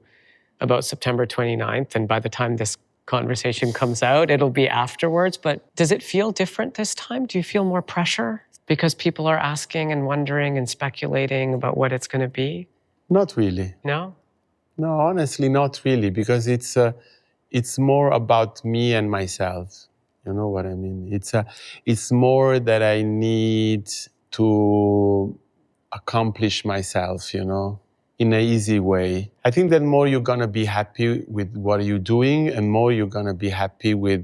about September 29th. And by the time this conversation comes out, it'll be afterwards. But does it feel different this time? Do you feel more pressure because people are asking and wondering and speculating about what it's going to be? Not really. No? No, honestly, not really, because it's more about me and myself. You know what I mean? It's more that I need to accomplish myself, in an easy way. I think that more you're gonna be happy with what you're doing, and more you're gonna be happy with,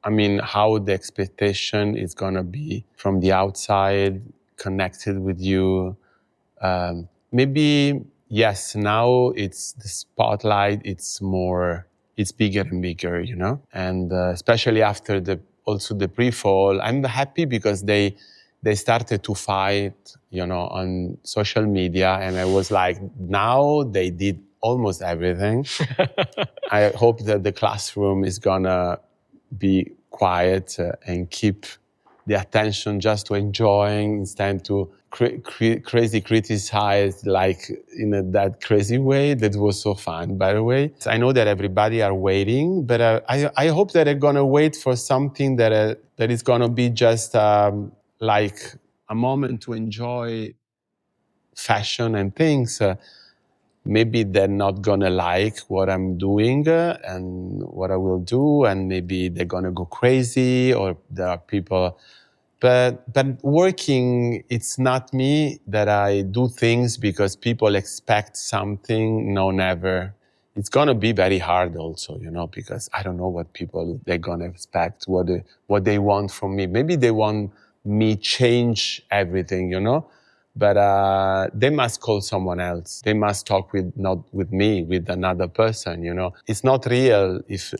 how the expectation is gonna be from the outside, connected with you. Maybe, yes, now it's the spotlight, it's bigger and bigger, And especially after the pre-fall, I'm happy because they started to fight, on social media. And I was like, now they did almost everything. I hope that the classroom is gonna be quiet and keep the attention just to enjoying instead to crazy criticize, like in that crazy way. That was so fun, by the way. I know that everybody are waiting, but I hope that they're gonna wait for something that is gonna be just like a moment to enjoy fashion and things. Maybe they're not gonna like what I'm doing and what I will do, and maybe they're gonna go crazy, or there are people. But working, it's not me that I do things because people expect something. No, never. It's gonna be very hard also, because I don't know what people they're gonna expect, what they want from me. Maybe they want me change everything, But they must call someone else. They must talk not with me, with another person, It's not real if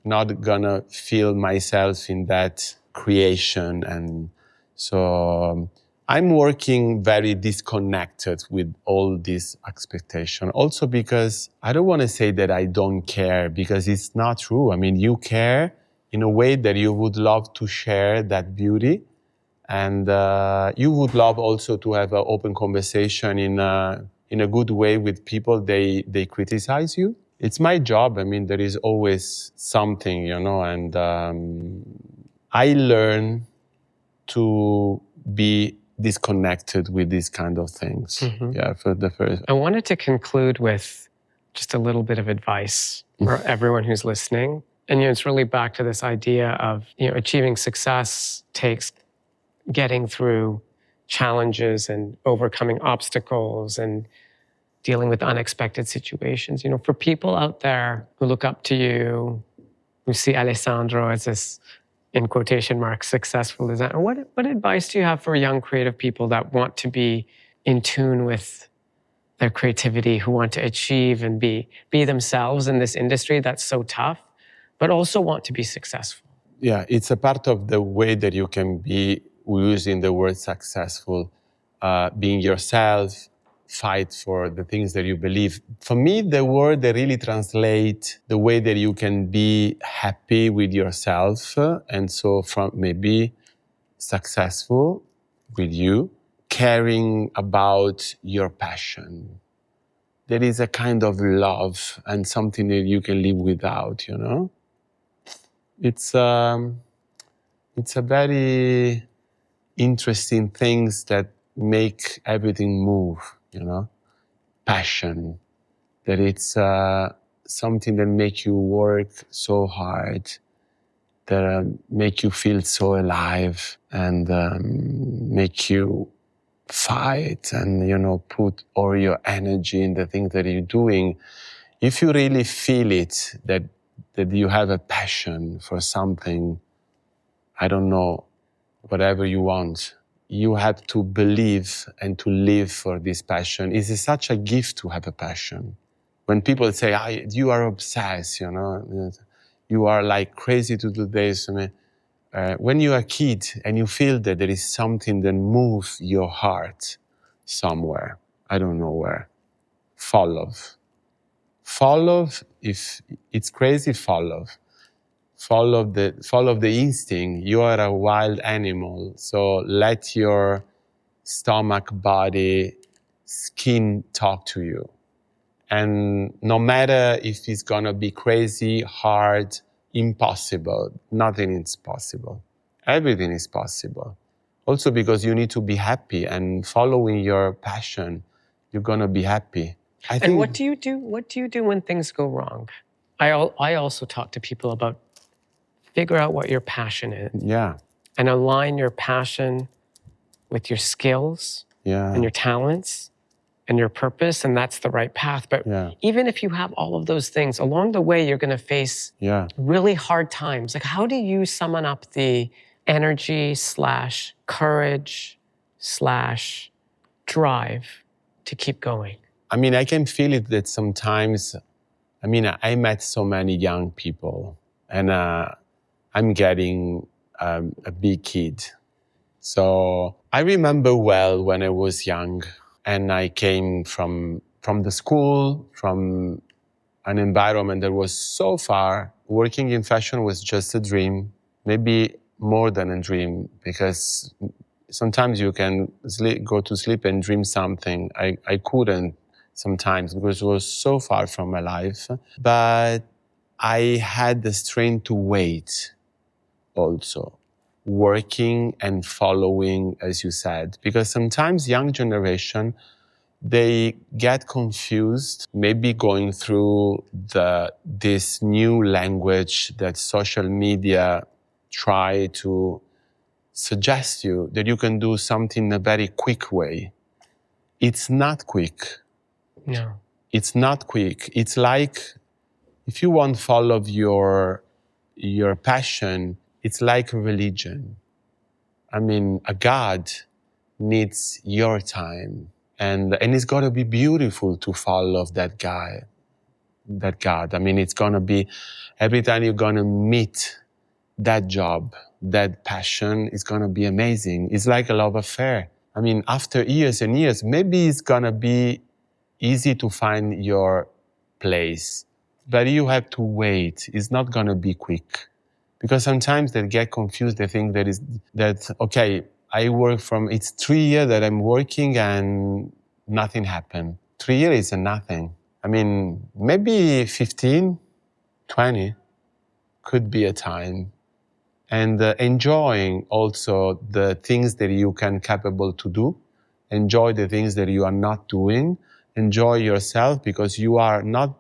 not gonna feel myself in that creation. And so I'm working very disconnected with all this expectation. Also because I don't want to say that I don't care, because it's not true. You care in a way that you would love to share that beauty. And you would love also to have an open conversation in a good way with people. They criticize you. it's my job. I mean, there is always something, and I learn to be disconnected with these kind of things. Yeah, for the first. I wanted to conclude with just a little bit of advice for everyone who's listening. And it's really back to this idea of achieving success takes getting through challenges and overcoming obstacles and dealing with unexpected situations. For people out there who look up to you, who see Alessandro as this, in quotation marks, successful designer, what advice do you have for young creative people that want to be in tune with their creativity, who want to achieve and be themselves in this industry that's so tough, but also want to be successful? Yeah, it's a part of the way that you can be, using the word successful, being yourself, fight for the things that you believe. For me, the word that really translates the way that you can be happy with yourself, and so from maybe successful with you, caring about your passion. There is a kind of love and something that you can live without, It's a very interesting things that make everything move, Passion, that it's something that make you work so hard, that make you feel so alive and make you fight and, put all your energy in the things that you're doing. If you really feel it, that you have a passion for something, I don't know, whatever you want, you have to believe and to live for this passion. It is such a gift to have a passion. When people say, you are obsessed, you are like crazy to do this. When you are a kid and you feel that there is something that moves your heart somewhere, I don't know where, follow. Follow, if it's crazy, follow. Follow the instinct. You are a wild animal, so let your stomach, body, skin talk to you. And no matter if it's gonna be crazy, hard, impossible, nothing is possible. Everything is possible. Also because you need to be happy, and following your passion, you're gonna be happy. And what do you do? What do you do when things go wrong? I also talk to people about figure out what your passion is. Yeah. And align your passion with your skills and your talents and your purpose, and that's the right path. But even if you have all of those things, along the way, you're going to face really hard times. Like, how do you summon up the energy / courage / drive to keep going? I mean, I can feel it that sometimes, I met so many young people, and I'm getting a big kid. So I remember well when I was young, and I came from the school, from an environment that was so far. Working in fashion was just a dream, maybe more than a dream, because sometimes you can go to sleep and dream something. I couldn't sometimes because it was so far from my life. But I had the strength to wait also, working and following, as you said, because sometimes young generation, they get confused, maybe going through this new language that social media try to suggest you, that you can do something in a very quick way. It's not quick. No. It's not quick. It's like, if you want to follow your passion, it's like a religion. A God needs your time. And it's going to be beautiful to follow that God. It's going to be, every time you're going to meet that job, that passion, is going to be amazing. It's like a love affair. After years and years, maybe it's going to be easy to find your place. But you have to wait. It's not going to be quick. Because sometimes they get confused. They think okay, I work it's 3 years that I'm working and nothing happened. 3 years is nothing. I mean, maybe 15, 20 could be a time. And enjoying also the things that you can capable to do. Enjoy the things that you are not doing. Enjoy yourself, because you are not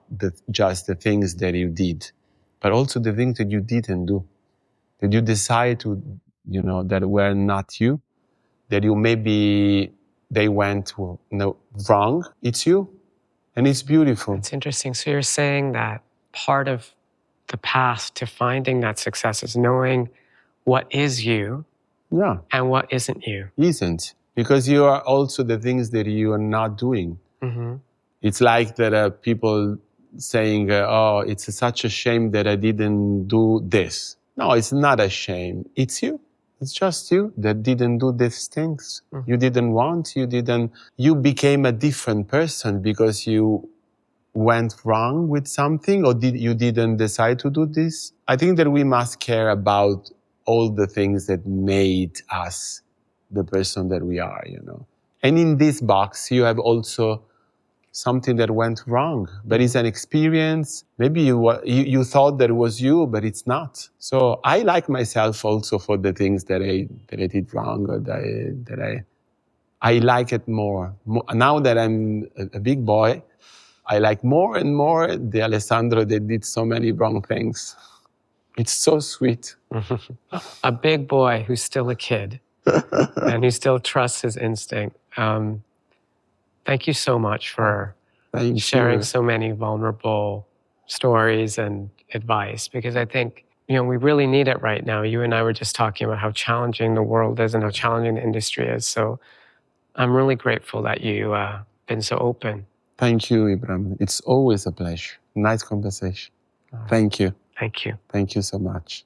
just the things that you did, but also the things that you didn't do, that you decide to, that were not you, that you maybe they went wrong. It's you, and it's beautiful. It's interesting. So you're saying that part of the path to finding that success is knowing what is you Yeah, and what isn't you. isn't, because you are also the things that you are not doing. Mm-hmm. It's like that people saying, oh, it's such a shame that I didn't do this. No, it's not a shame. It's you. It's just you that didn't do these things. Mm-hmm. You didn't want, you became a different person because you went wrong with something, or you didn't decide to do this. I think that we must care about all the things that made us the person that we are, And in this box, you have also something that went wrong, but it's an experience. Maybe you thought that it was you, but it's not. So I like myself also for the things that I did wrong, or that I like it more. Now that I'm a big boy, I like more and more the Alessandro that did so many wrong things. It's so sweet. A big boy who's still a kid and he still trusts his instinct. Thank you so much for sharing so many vulnerable stories and advice, because I think, we really need it right now. You and I were just talking about how challenging the world is and how challenging the industry is. So I'm really grateful that you've been so open. Thank you, Imran. It's always a pleasure. Nice conversation. Thank you. Thank you. Thank you so much.